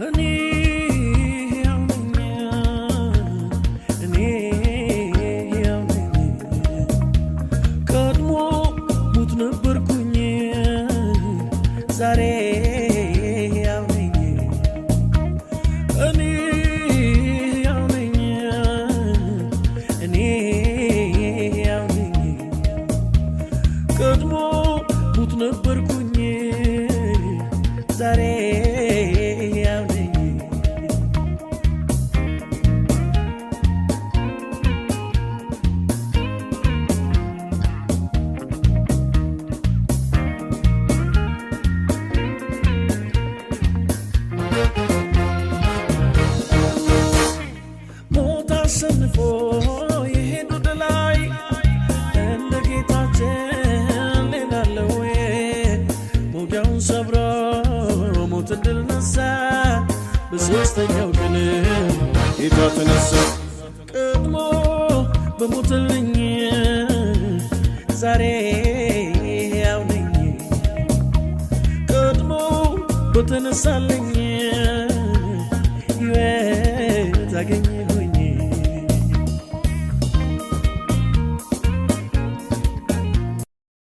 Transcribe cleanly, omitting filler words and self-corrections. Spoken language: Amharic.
እኔ ቀድሞ ሙት ነበርኩኝ ዛሬ ያው ነኝ እኔ ያው ነኝ እኔ ያው ነኝ ቀድሞ ሙት ነበርኩኝ ዛሬ ያው ነኝ ሰንፎ የሄዱ ድላይ እንደ ጌታችን ሌላለው ሞጊያውን ሰብሮ ሞት ድል ነሳ በሦስተኛው ቀን ጌታ ተነሳ ቀድሞ በሞትልኝ ዛሬ ያው ነኝ ቀድሞ በተነሳልኝ ሕይወት አገኘ